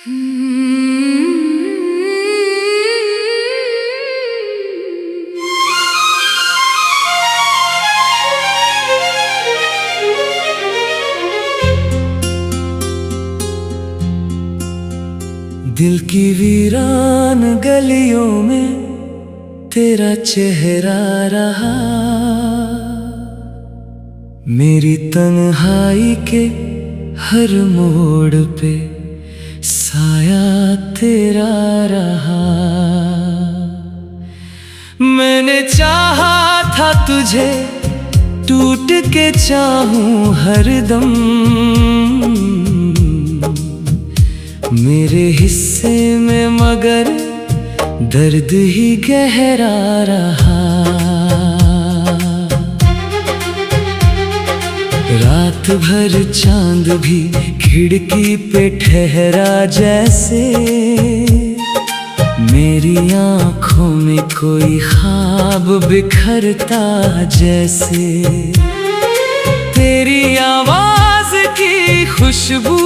दिल की वीरान गलियों में तेरा चेहरा रहा, मेरी तन्हाई के हर मोड़ पे साया तेरा रहा। मैंने चाहा था तुझे टूट के चाहूं हरदम, मेरे हिस्से में मगर दर्द ही गहरा रहा। रात भर चांद भी खिड़की पे ठहरा जैसे, मेरी आँखों में कोई ख्वाब बिखरता जैसे। तेरी आवाज की खुशबू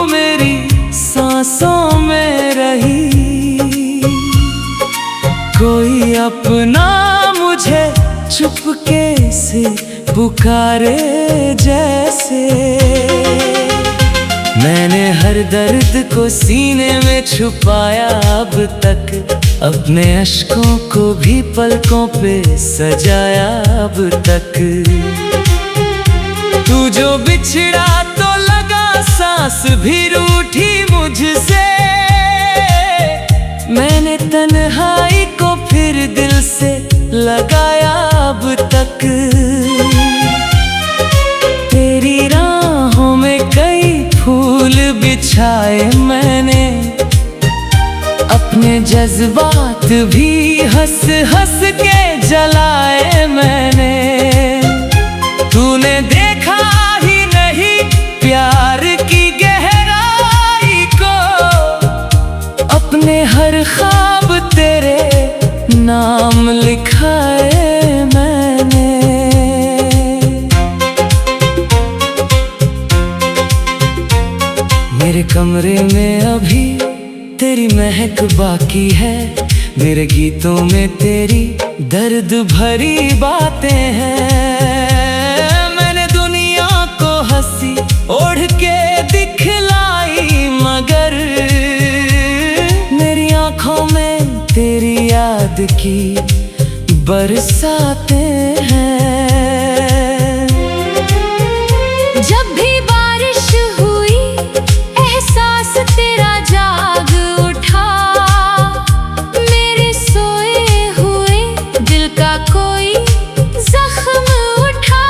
मेरी सांसों में रही, कोई अपना मुझे चुपके से पुकारे जैसे। मैंने हर दर्द को सीने में छुपाया अब तक, अपने अश्कों को भी पलकों पे सजाया अब तक। तू जो बिछड़ा तो लगा सांस भी रूठी मुझसे, मैंने तन्हाई को फिर दिल से लगाया अब तक। तेरी राहों में कई फूल बिछाए मैंने, अपने जज्बात भी हंस हंस के जलाए मैंने। तूने देखा ही नहीं प्यार की गहराई को, अपने हर ख्वाब तेरे नाम लिखाए मैंने। मेरे कमरे में अभी तेरी महक बाकी है, मेरे गीतों में तेरी दर्द भरी बातें हैं। मैंने दुनिया को हंसी ओढ़ के दिखलाई, मगर मेरी आँखों में तेरी याद की बरसातें हैं। जब भी बारिश हुई एहसास तेरा जाग उठा, मेरे सोए हुए दिल का कोई जख्म उठा।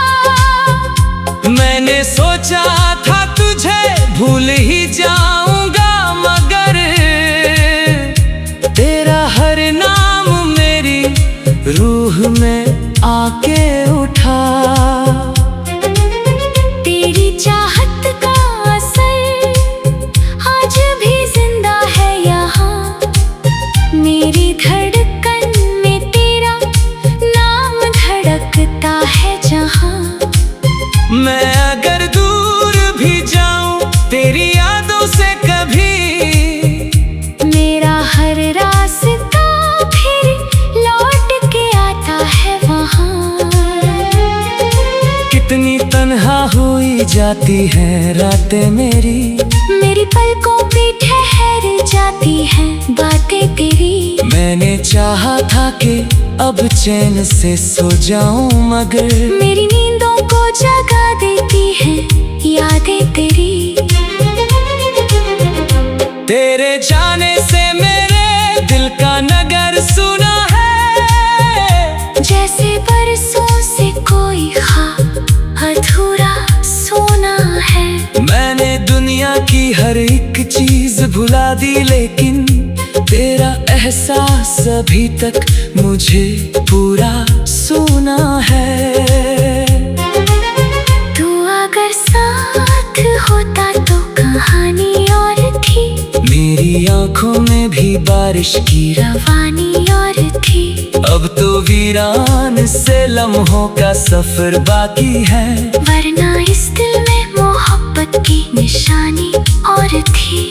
मैंने सोचा था तुझे भूल ही जाऊंगा, मगर तेरा हर नाम मेरी रूह में आके उठा। तेरी चाहत का असर आज भी जिंदा है यहाँ, मेरी धड़कन में तेरा नाम धड़कता है जहाँ। मैं अगर दूर भी जाऊं तेरी यादों से कभी, मेरा हर रास्ता फिर लौट के आता है वहाँ। कितनी तन्हा हुई जाती है रातें मेरी, मेरी पलकों पे ठहर जाती हैं बातें तेरी। मैंने चाहा था कि अब चैन से सो जाऊं, मगर मेरी नींदों को जगा देती हैं यादें तेरी। तेरे जाने से मेरे दिल का नगर सुना है, जैसे बरसों से कोई ख्वाब अधूरा सोना है। मैंने दुनिया की हर एक चीज भुला दी, लेकिन तेरा एहसास अभी तक मुझे पूरा सुना है। तू अगर साथ होता तो कहानी और थी, मेरी आंखों में भी बारिश की रवानी और थी। अब तो वीरान से लम्हों का सफर बाकी है, वरना इस दिल में मोहब्बत की निशानी और थी।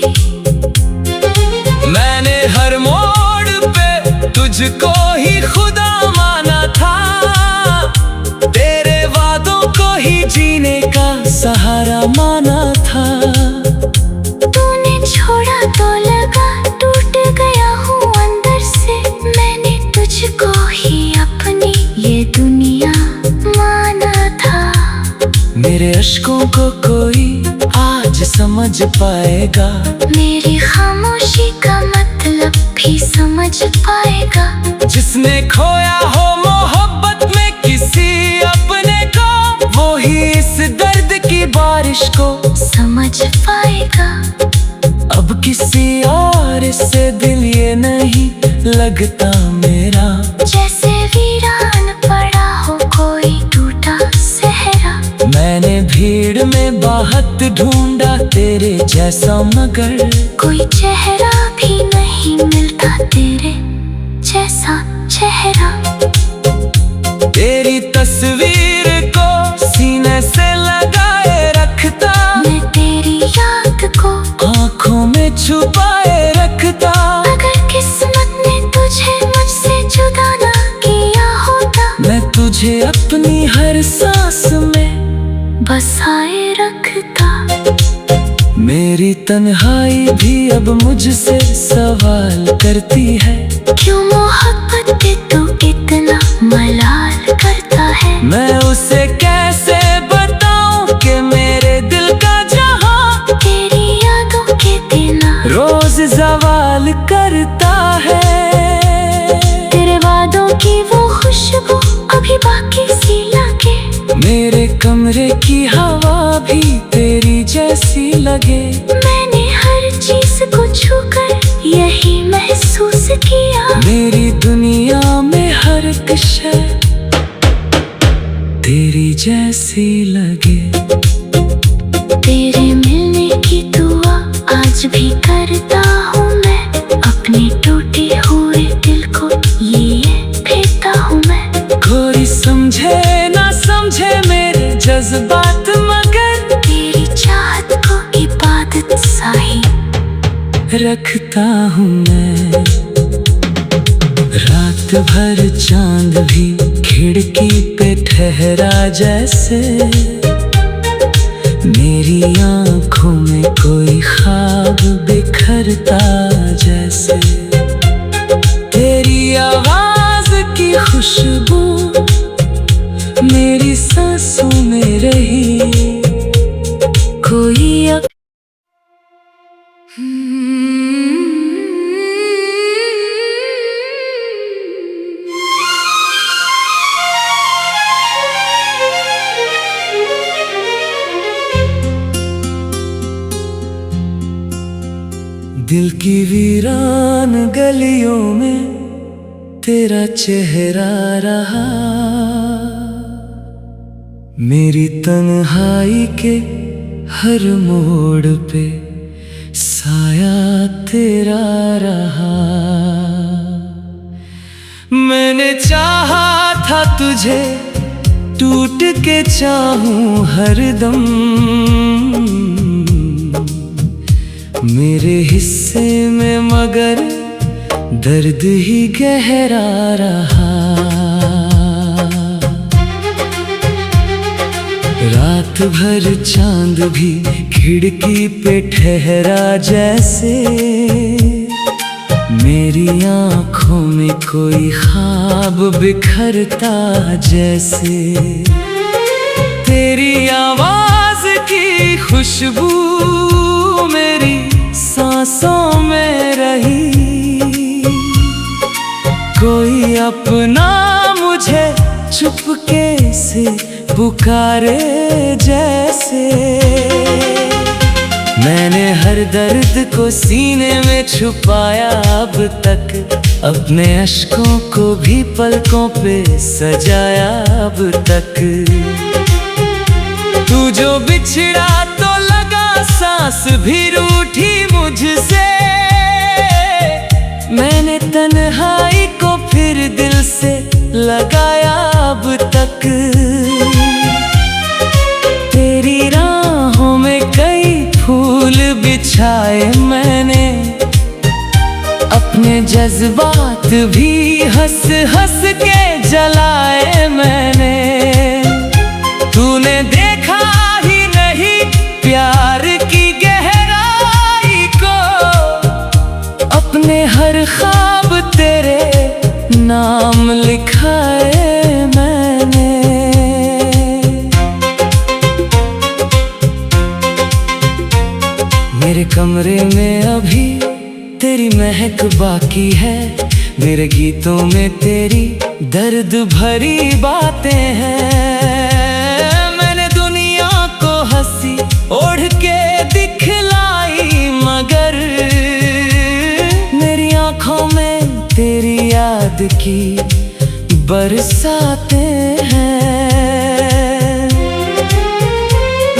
तुझको ही खुदा माना था, तेरे वादों को ही जीने का सहारा माना था। तूने छोड़ा तो लगा टूट गया हूँ अंदर से, मैंने तुझको ही अपनी ये दुनिया माना था। मेरे अश्कों को कोई आज समझ पाएगा, मेरी खामोशी का मतलब भी समझ पाएगा। जिसने खोया हो मोहब्बत में किसी अपने को, वो ही इस दर्द की बारिश को समझ पाएगा। अब किसी और से दिल ये नहीं लगता मेरा, जैसे वीरान पड़ा हो कोई टूटा सहरा। मैंने भीड़ में बाहत ढूंढा तेरे जैसा, मगर कोई चेहरा भी नहीं मिलता तेरे जैसा चेहरा। तेरी तस्वीर को सीने से लगाए रखता, मैं तेरी याद को आँखों में छुपाए रखता। अगर किस्मत ने तुझे मुझसे जुदा ना किया होता, मैं तुझे अपनी हर सांस में बसाए रखता। मेरी तन्हाई भी अब मुझसे सवाल करती है, क्यों मोहब्बत पे तू इतना मलाल करता है। मैं उसे कैसे बताऊं कि मेरे दिल का जहां तेरी यादों के देना रोज सवाल करता है। तेरे वादों की वो खुशबू अभी बाकी सी लगे, मेरे कमरे की हवा भी तेरी जैसी लगे। मैंने हर चीज को छूकर यही महसूस किया, मेरी दुनिया में हर एक शय तेरी जैसी लगे। तेरे मिलने की दुआ आज भी करता हूँ मैं, अपने टूटे हुए दिल को ये फेरता हूँ मैं। कोई समझे ना समझे मेरे जज्बात, मगर तेरी चाहत को इबादत सा ही रखता हूँ मैं। रात भर चांद भी खिड़की पे ठहरा जैसे, मेरी आँखों में कोई ख्वाब बिखरता जैसे। तेरी आवाज की खुशबू मेरी सांसों में रही, कोई दिल की वीरान गलियों में तेरा चेहरा रहा, मेरी तन्हाई के हर मोड़ पे साया तेरा रहा। मैंने चाहा था तुझे टूट के चाहूं हरदम, मेरे हिस्से में मगर दर्द ही गहरा रहा। रात भर चांद भी खिड़की पे ठहरा जैसे, मेरी आँखों में कोई ख्वाब बिखरता जैसे। तेरी आवाज की खुशबू मेरी सांसों में रही, कोई अपना मुझे चुपके से पुकारे जैसे। मैंने हर दर्द को सीने में छुपाया अब तक, अपने अश्कों को भी पलकों पे सजाया अब तक। तू जो बिछड़ा तो लगा सांस भी रूठी मुझसे, मैंने तन्हाई को फिर दिल से लगाया अब तक। तेरी राहों में कई फूल बिछाए मैंने, अपने जज्बात भी हंस हंस के जलाए मैंने। तूने देखा ही नहीं प्यार की गहराई को, अपने हर ख्वाब तेरे नाम लिखाए मैंने। मेरे कमरे में अभी तेरी महक बाकी है, मेरे गीतों में तेरी दर्द भरी बातें हैं। मैंने दुनिया को हंसी ओढ़ के दिखलाई, मगर मेरी आंखों में तेरी याद की बरसातें हैं।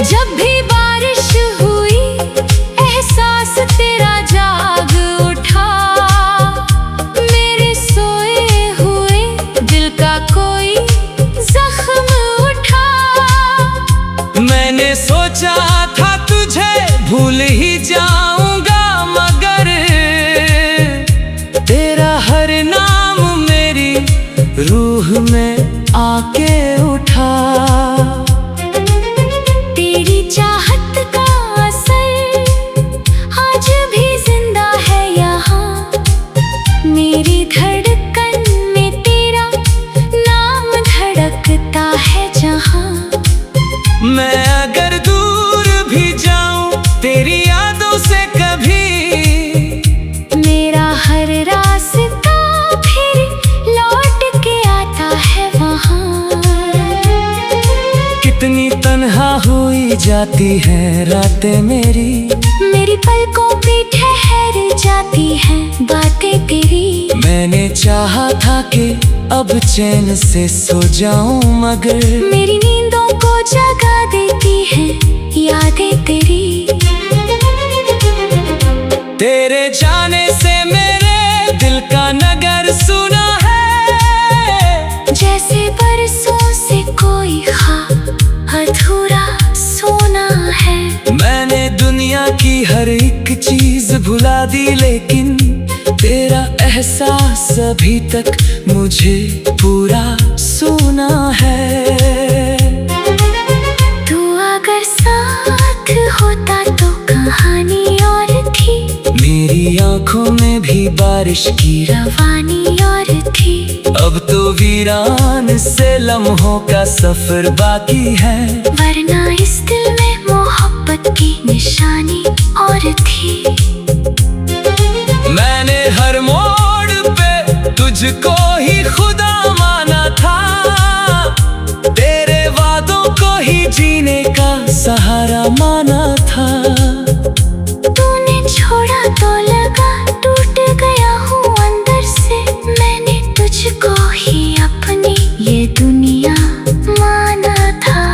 जब भी बारिश हुई एहसास तेरा जाग उठा, मेरे सोए हुए दिल का कोई जख्म उठा। मैंने सोचा था तुझे भूल ही जाऊंगा, मगर तेरा हर नाम मेरी रूह में आके उठा। तेरी चाहत का असर आज भी जिंदा है यहाँ, मेरी धड़कन में तेरा नाम धड़कता है जहाँ। मैं अगर दूर भी जाऊं तेरी यादों से कभी, मेरा हर रास्ता फिर लौट के आता है वहाँ। कितनी तन्हा हुई जाती है रातें मेरी पलकों पे ठहर जाती हैं बातें तेरी। मैंने चाहा था कि अब चैन से सो जाऊं, मगर मेरी नींदों को जगा देती हैं यादें तेरी। तेरे जाने से मेरे दिल का नगर सुना है, जैसे बरसों से कोई ख्वाब अधूरा सोना है। मैंने दुनिया की हर एक चीज भुला दी, लेकिन तेरा एहसास अभी तक मुझे पूरा सुना है। तू अगर साथ होता तो कहानी और थी, मेरी आंखों में भी बारिश की रवानी और थी। अब तो वीरान से लम्हों का सफर बाकी है, वरना इस दिल में मोहब्बत की निशानी और थी। मैंने हर मोड़ पे तुझको ही खुदा माना था, तेरे वादों को ही जीने का सहारा माना था। तूने छोड़ा तो लगा टूट गया हूँ अंदर से, मैंने तुझको ही अपनी ये दुनिया माना था।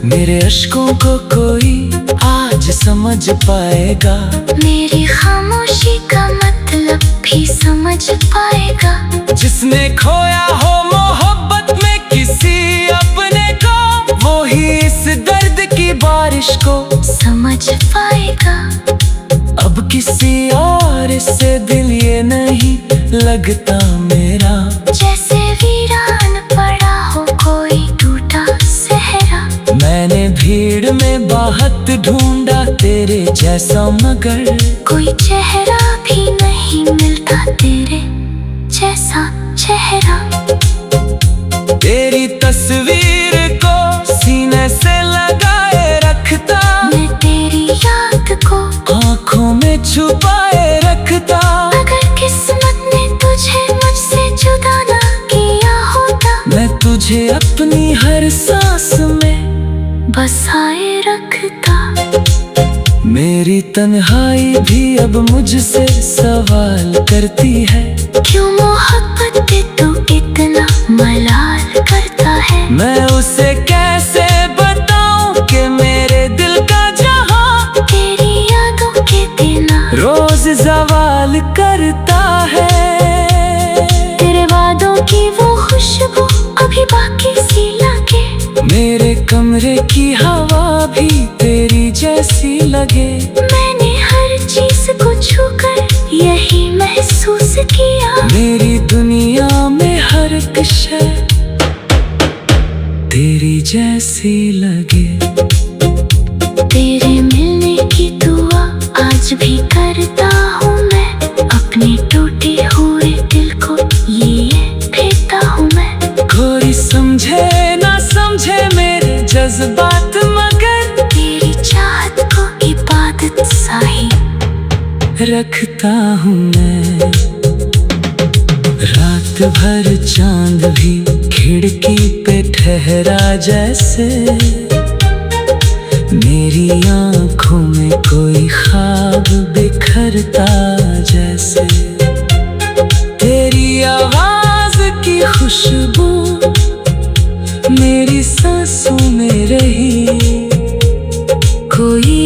मेरे अश्कों को कोई आज समझ पाएगा, मेरी खामोशी का मतलब भी समझ पाएगा। जिसने खोया हो मोहब्बत में किसी अपने को, वो ही इस दर्द की बारिश को समझ पाएगा। अब किसी और से दिल ये नहीं लगता मेरा, जैसे वीरान पड़ा हो कोई टूटा सहरा। मैंने भीड़ में बाहत ढूंढा तेरे जैसा, मगर कोई चेहरा भी नहीं मिलता तेरे जैसा चेहरा। तेरी तस्वीर को सीने से लगाए रखता, मैं तेरी याद को आंखों में छुपाए रखता। अगर किस्मत ने तुझे मुझसे जुदा ना किया होता, मैं तुझे अपनी हर सांस में बसाए रखता। मेरी तन्हाई भी अब मुझसे सवाल करती है, क्यों मोहब्बत पे तू इतना मलाल करता है। मैं उसे कैसे बताऊं कि मेरे दिल का जहां तेरी यादों के देना रोज सवाल करता है। तेरे वादों की वो खुशबू अभी बाकी सी लगे, मेरे कमरे की हवा भी तेरी जैसी लगे। मैंने हर चीज को छूकर यही महसूस किया। मेरी दुनिया में हर एक शय तेरी जैसी लगे। तेरे मिलने की दुआ आज भी करता हूँ मैं, अपने टूटे हुए दिल को ये फेरता हूँ मैं। कोई समझे ना समझे मेरे जज्बात, मगर तेरी चाहत को इबादत सा ही रखता हूँ मैं। रात भर चांद भी खिड़की पे ठहरा जैसे, मेरी आँखों में कोई ख्वाब बिखरता जैसे। तेरी आवाज की खुशबू मेरी सांसों में रही, कोई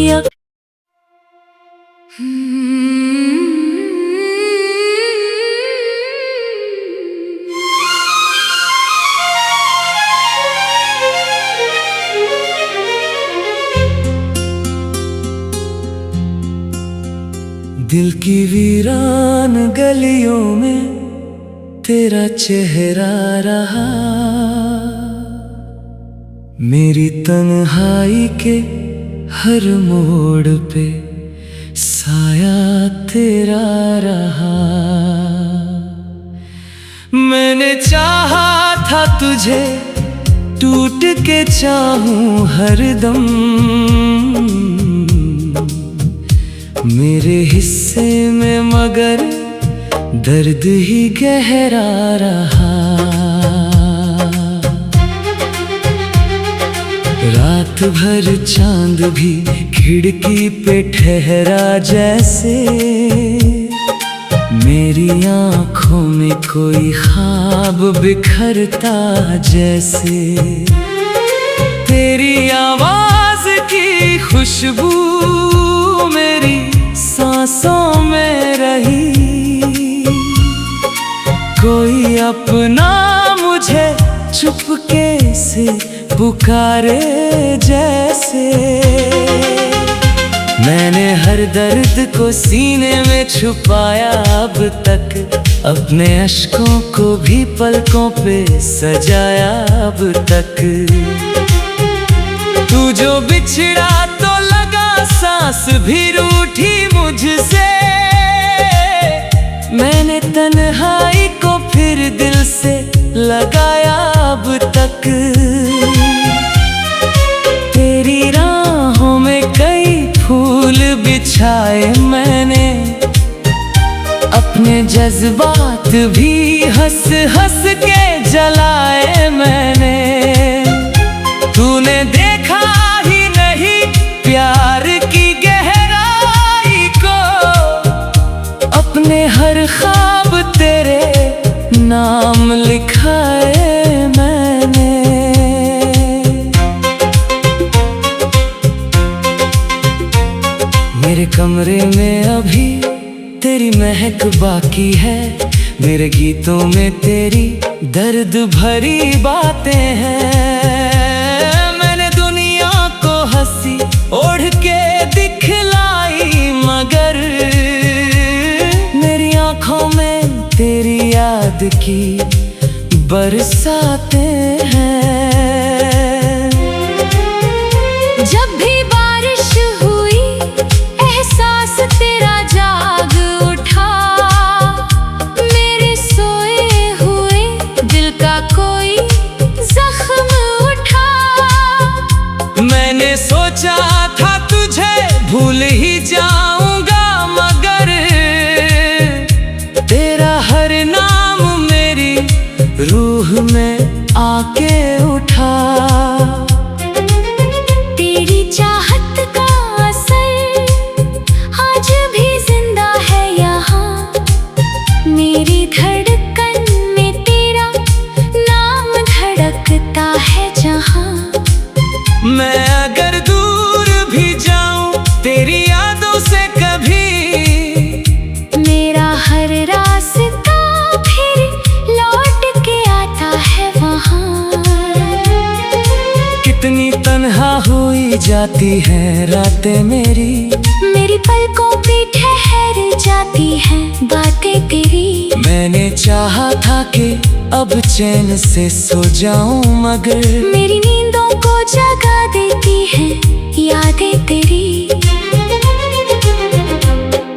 दिल की वीरान गलियों में तेरा चेहरा रहा। मेरी तन्हाई के हर मोड़ पे साया तेरा रहा। मैंने चाहा था तुझे टूट के चाहूं हरदम, मेरे हिस्से में मगर दर्द ही गहरा रहा। रात भर चांद भी खिड़की पे ठहरा जैसे, मेरी आँखों में कोई ख्वाब बिखरता जैसे। तेरी आवाज की खुशबू मेरी सांसों में रही, कोई अपना मुझे चुपके से पुकारे जैसे। मैंने हर दर्द को सीने में छुपाया अब तक, अपने अश्कों को भी पलकों पे सजाया अब तक। तू जो बिछड़ा तो लगा सांस भी रूठी मुझसे, मैंने तन्हाई को फिर दिल से लगाया अब तक। तेरी राहों में कई फूल बिछाए मैंने, अपने जज्बात भी हंस हंस के जलाए मैंने। तूने देखा ही नहीं प्यार की गहराई को, अपने हर ख्वाब तेरे नाम लिखाए मैंने। मेरे कमरे में अभी तेरी महक बाकी है, मेरे गीतों में तेरी दर्द भरी बातें हैं। मैंने दुनिया को हंसी ओढ़ के दिखलाई, मगर मेरी आँखों में तेरी याद की बरसातें हैं। जब भी बारिश हुई एहसास तेरा जाग उठा, मेरे सोए हुए दिल का कोई जख्म उठा। मैंने सोचा था तुझे भूल ही जाऊंगा, मगर तेरा हर नाम मेरी रूह में आके उठा। तेरी चाहत का असर आज भी जिंदा है यहाँ, मेरी धड़कन में तेरा नाम धड़कता है जहाँ। मैं अगर दूर भी जाऊं तेरी यादों से कभी, मेरा हर रास्ता फिर लौट के आता है वहाँ। कितनी तन्हा हुई जाती है रातें मेरी, मेरी भी पलकों पे ठहर जाती है बातें तेरी। मैंने चाहा था कि अब चैन से सो जाऊं, मगर मेरी नींदों को जगा देती है यादें तेरी।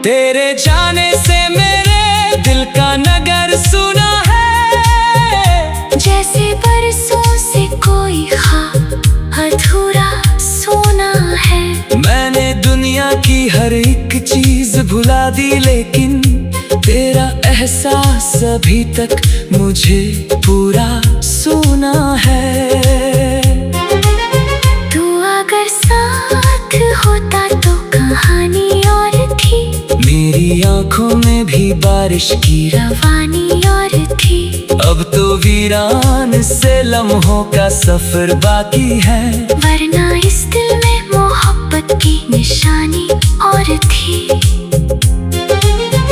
तेरे जाने से मेरे दिल का नगर सुना है, जैसे बरसों से कोई ख्वाब अधूरा सोना है। मैंने दुनिया की हर एक चीज भुला दी, लेकिन तेरा एहसास अभी तक मुझे पूरा सुना है। तू अगर साथ होता तो कहानी और थी, मेरी आंखों में भी बारिश की रवानी और थी। अब तो वीरान से लम्हों का सफर बाकी है, वरना इस दिल में मोहब्बत की निशानी और थी।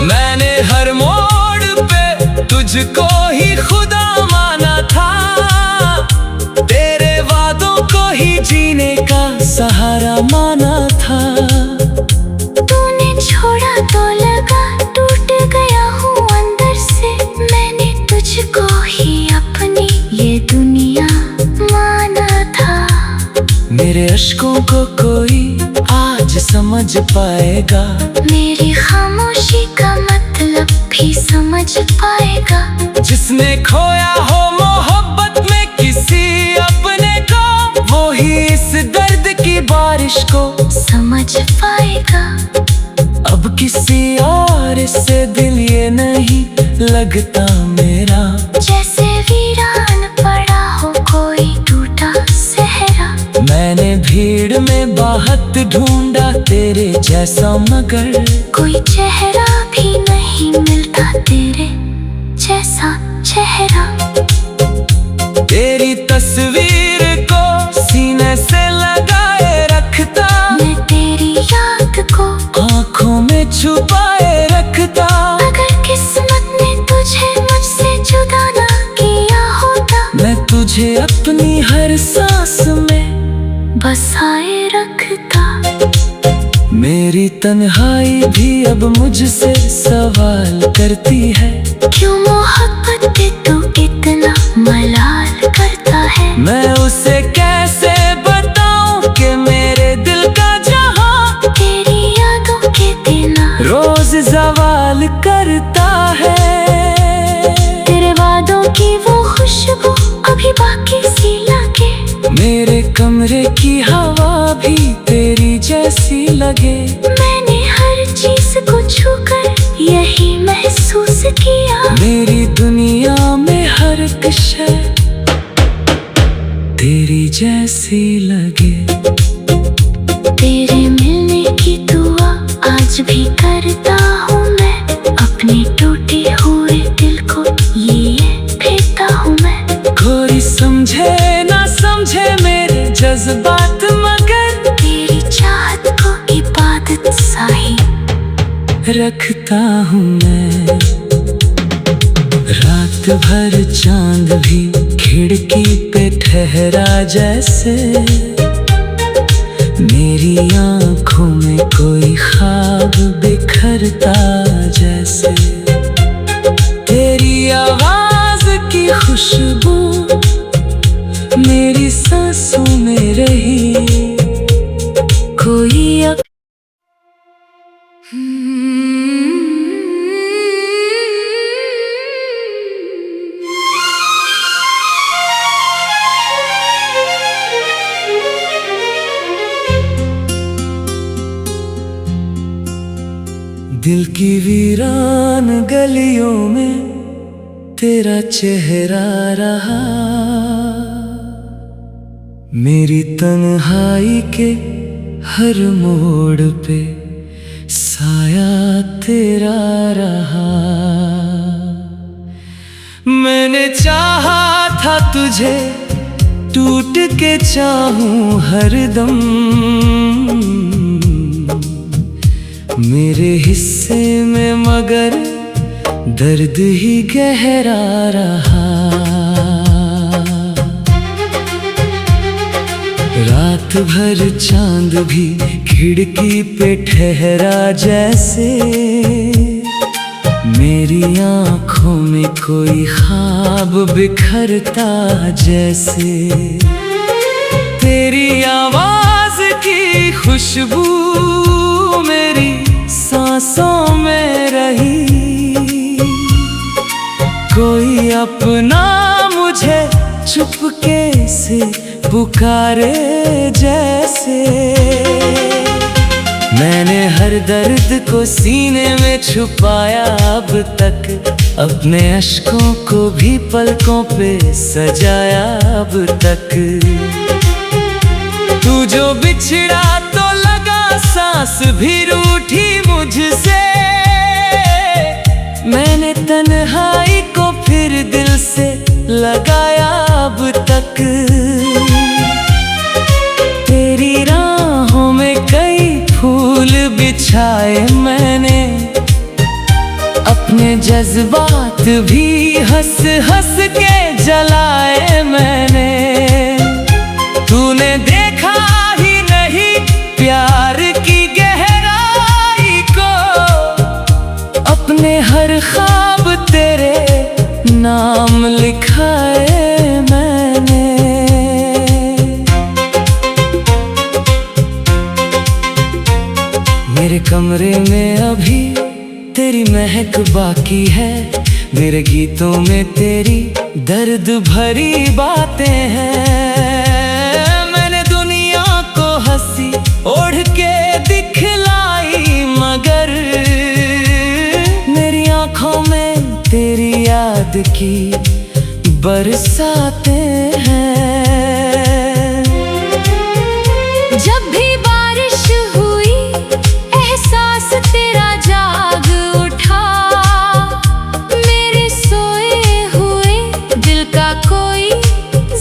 मैंने हर मोड़ पे तुझको ही खुदा माना था, तेरे वादों को ही जीने का सहारा माना था। तूने छोड़ा तो लगा टूट गया हूँ अंदर से, मैंने तुझको ही अपनी ये दुनिया माना था। मेरे अश्कों को कोई आज समझ पाएगा, मेरी खामोशी का मतलब भी समझ पाएगा। जिसने खोया हो मोहब्बत में किसी अपने को, वो ही इस दर्द की बारिश को समझ पाएगा। अब किसी और से दिल ये नहीं लगता मेरा, जैसे वीरान पड़ा हो कोई टूटा सहरा। मैंने भीड़ में बाहत ढूंढा तेरे जैसा, मगर कोई चेहरा भी नहीं मिलता तेरे जैसा चेहरा। तेरी तस्वीर को सीने से लगाए रखता, मैं तेरी याद को आँखों में छुपाए रखता। अगर किस्मत ने तुझे मुझसे जुदा ना किया होता, मैं तुझे अपनी हर सांस में बसाए रखता। मेरी तन्हाई भी अब मुझसे सवाल करती है, क्यों मोहब्बत पे तू इतना मलाल करता है। मैं उसे कैसे बताऊं कि मेरे दिल का जहां तेरी यादों के बिना रोज सवाल करता है। तेरे वादों की वो खुशबू अभी बाकी सी लगे, मेरे कमरे की हवा भी तेरी जैसी लगे। मैंने हर चीज को छूकर यही महसूस किया, मेरी दुनिया में हर एक शय तेरी जैसी लगे। तेरे मिलने की दुआ आज भी करता हूँ मैं, अपने टूटे हुए दिल को ये भेजता हूँ मैं। कोई समझे ना समझे मेरे जज्बात, मगर तेरी चाहत को इबादत सा ही रखता हूँ मैं। रात भर चांद भी खिड़की पे ठहरा जैसे, मेरी आँखों में कोई ख्वाब बिखरता जैसे। तेरी आवाज की खुशबू मेरी सांसों में रही, कोई दिल की वीरान गलियों में तेरा चेहरा रहा, मेरी तन्हाई के हर मोड़ पे साया तेरा रहा। मैंने चाहा था तुझे टूट के चाहूं हरदम, मेरे हिस्से में मगर दर्द ही गहरा रहा। रात भर चांद भी खिड़की पे ठहरा जैसे, मेरी आंखों में कोई ख्वाब बिखरता जैसे। तेरी आवाज की खुशबू मेरी सांसों में रही, कोई अपना मुझे चुपके से पुकारे जैसे। मैंने हर दर्द को सीने में छुपाया अब तक, अपने अश्कों को भी पलकों पे सजाया अब तक। तू जो बिछड़ा तो लगा सांस भी रूठी मुझसे, मैंने तन्हाई को फिर दिल से लगाया अब तक। तेरी राहों में कई फूल बिछाए मैंने, अपने जज्बात भी हंस हंस के जलाए मैंने। तूने देखा ही नहीं प्यार की गहराई को, अपने हर ख्वाब तेरे नाम लिखाए मैंने। मेरे कमरे में अभी तेरी महक बाकी है, मेरे गीतों में तेरी दर्द भरी बातें हैं। मैंने दुनिया को हंसी ओढ़ के दिखलाई, मगर मेरी आंखों में तेरी याद की बरसातें हैं। जब भी बारिश हुई एहसास तेरा जाग उठा, मेरे सोए हुए दिल का कोई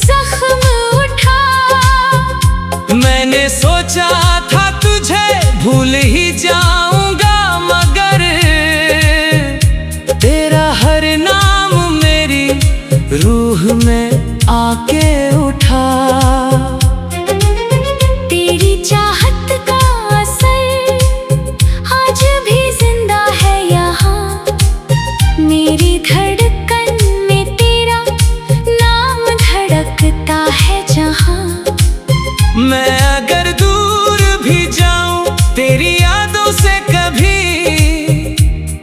जख्म उठा। मैंने सोचा था तुझे भूल ही जाऊंगा, मगर तेरा हर नाम मेरी रूह में आके उठा। तेरी चाहत का असर आज भी जिंदा है यहाँ, मेरी धड़कन में तेरा नाम धड़कता है जहाँ। मैं अगर दूर भी जाऊं तेरी यादों से कभी,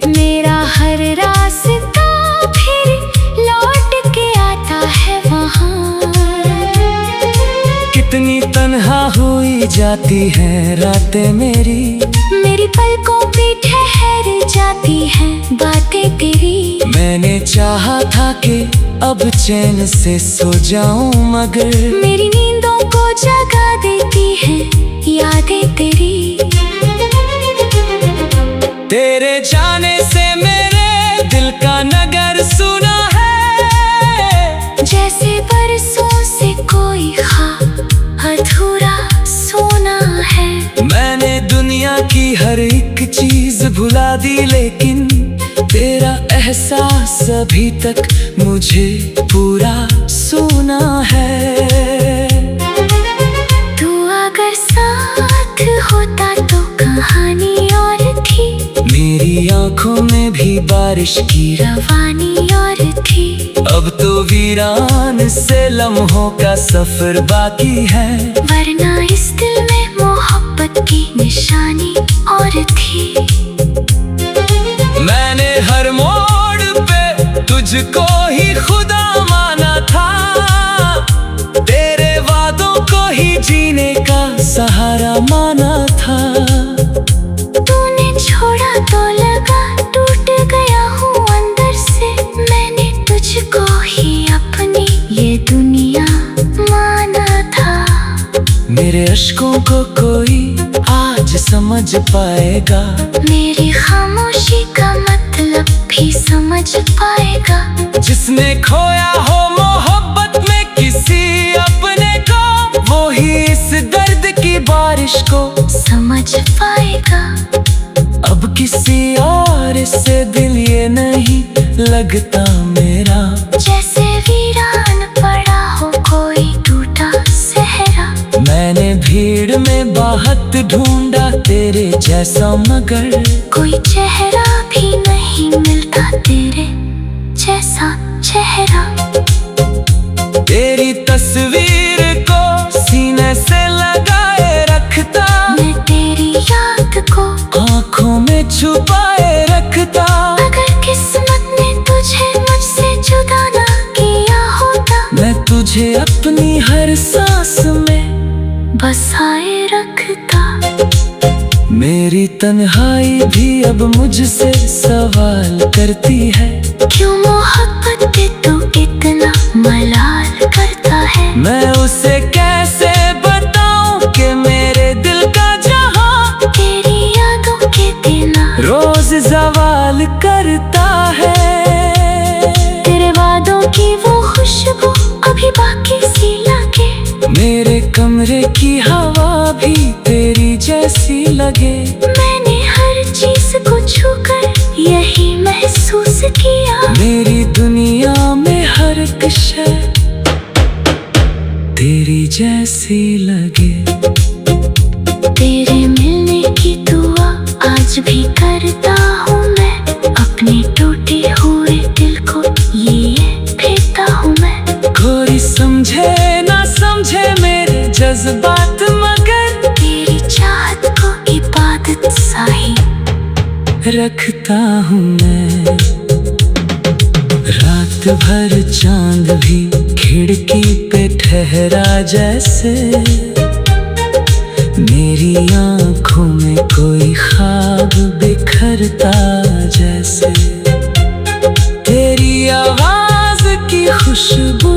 मेरा हर रास्ता फिर लौट के आता है वहाँ। कितनी तन्हा हुई जाती है रातें मेरी पलकों पे ठहर जाती हैं बातें तेरी। मैंने चाहा था कि अब चैन से सो जाऊं, मगर मेरी नींदों को जगा देती हैं यादें तेरी। तेरे जाने से मेरे दिल का नगर सुना है, जैसे बरसों से कोई ख्वाब अधूरा सोना है। मैंने दुनिया की हर एक चीज भुला दी, लेकिन तेरा एहसास अभी तक मुझे पूरा सुना है। तू अगर साथ होता तो कहानी और थी, मेरी आंखों में भी बारिश की रवानी और थी। अब तो वीरान से लम्हों का सफर बाकी है, वरना इस दिल में मोहब्बत की निशानी और थी। मैंने हर मोड़ पे तुझको ही खुदा माना था, तेरे वादों को ही जीने का सहारा माना था। तूने छोड़ा तो लगा टूट गया हूँ अंदर से, मैंने तुझको ही अपनी ये दुनिया माना था। मेरे अश्कों को कोई आज समझ पाएगा, मेरी खामोशी का मतलब भी समझ पाएगा। जिसने खोया हो मोहब्बत में किसी अपने को, वो ही इस दर्द की बारिश को समझ पाएगा। अब किसी और से दिल ये नहीं लगता मेरा, जैसे वीरान पड़ा हो कोई टूटा सहरा। मैंने भीड़ में बाहत ढूंढा तेरे जैसा, मगर कोई चेहरा भी नहीं मिलता तेरे जैसा चेहरा। तेरी तस्वीर को सीने से लगाए रखता, मैं तेरी याद को आँखों में छुपाए रखता। अगर किस्मत ने तुझे मुझसे जुदा ना किया होता, मैं तुझे अपनी हर सांस में बसाए रखता। मेरी तन्हाई भी अब मुझसे सवाल करती है, क्यों मोहब्बत पे तू इतना मलाल करता है। मैं उसे कैसे बताऊं कि मेरे दिल का जहां तेरी यादों के देना रोज सवाल करता है। तेरे वादों की वो खुशबू अभी बाकी सी लगे, मेरे कमरे की हवा भी तेरी जैसी लगे। मैंने हर चीज को छूकर यही महसूस किया, मेरी दुनिया में हर एक शय तेरी जैसी लगे। तेरे मिलने की दुआ आज भी करता हूँ मैं, अपने टूटे हुए दिल को ये कहता हूँ मैं। कोई समझे ना समझे मेरे जज्बात, मगर तेरी चाहत को इबादत सा ही रखता हूँ मैं। रात भर चांद भी खिड़की पे ठहरा जैसे, मेरी आँखों में कोई ख्वाब बिखरता जैसे। तेरी आवाज की खुशबू